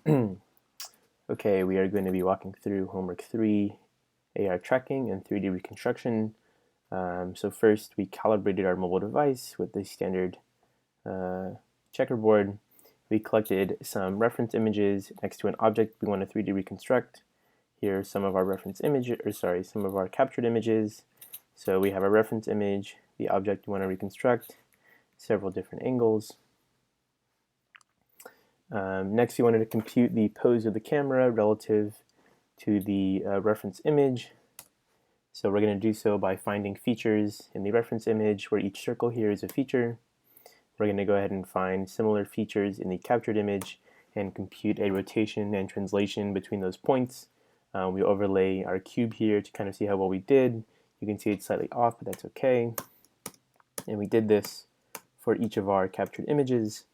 Okay, we are going to be walking through homework 3, AR tracking and 3D reconstruction. So first, we calibrated our mobile device with the standard checkerboard. We collected some reference images next to an object we want to 3D reconstruct. Here are some of our reference images, some of our captured images. So we have a reference image, the object we want to reconstruct, several different angles. Next, we wanted to compute the pose of the camera relative to the reference image. So we're going to do so by finding features in the reference image where each circle here is a feature. We're going to go ahead and find similar features in the captured image and compute a rotation and translation between those points. We overlay our cube here to kind of see how well we did. You can see it's slightly off, but that's okay. And we did this for each of our captured images.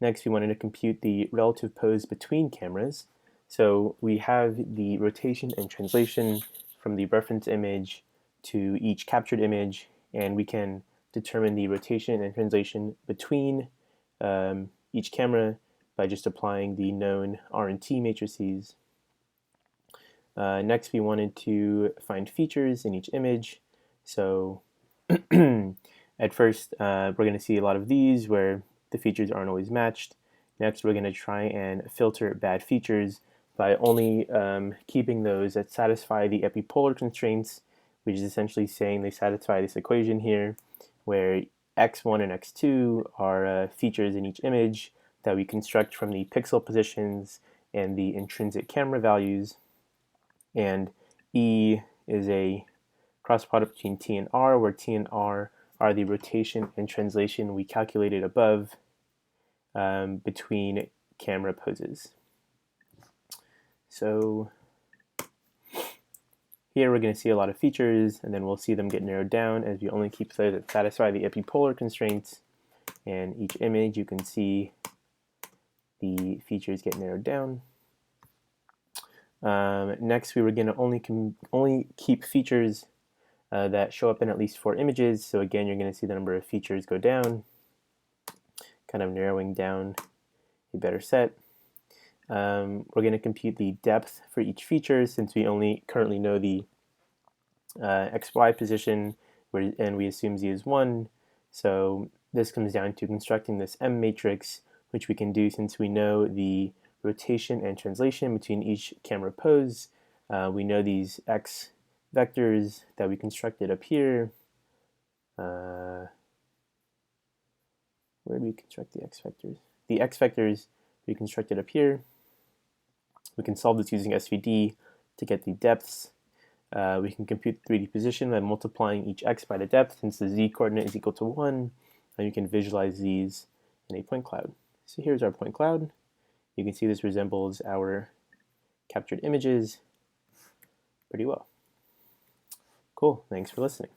Next, we wanted to compute the relative pose between cameras. So we have the rotation and translation from the reference image to each captured image, and we can determine the rotation and translation between each camera by just applying the known R and T matrices. Next, we wanted to find features in each image. So at first, we're going to see a lot of these where the features aren't always matched. Next, we're going to try and filter bad features by only keeping those that satisfy the epipolar constraints, which is essentially saying they satisfy this equation here, where x1 and x2 are features in each image that we construct from the pixel positions and the intrinsic camera values. And E is a cross product between T and R, where T and R are the rotation and translation we calculated above between camera poses. So here we're going to see a lot of features, and then we'll see them get narrowed down as we only keep those that satisfy the epipolar constraints. And each image, you can see the features get narrowed down. Next, we were going to only keep features that show up in at least 4 images. So again, you're going to see the number of features go down, kind of narrowing down a better set. We're going to compute the depth for each feature since we only currently know the XY position, and we assume Z is 1. So this comes down to constructing this M matrix, which we can do since we know the rotation and translation between each camera pose. We know these X vectors that we constructed up here. Where do we construct the X vectors? The X vectors we constructed up here. We can solve this using SVD to get the depths. We can compute the 3D position by multiplying each X by the depth, since the Z coordinate is equal to 1, and you can visualize these in a point cloud. So here's our point cloud. You can see this resembles our captured images pretty well. Cool, thanks for listening.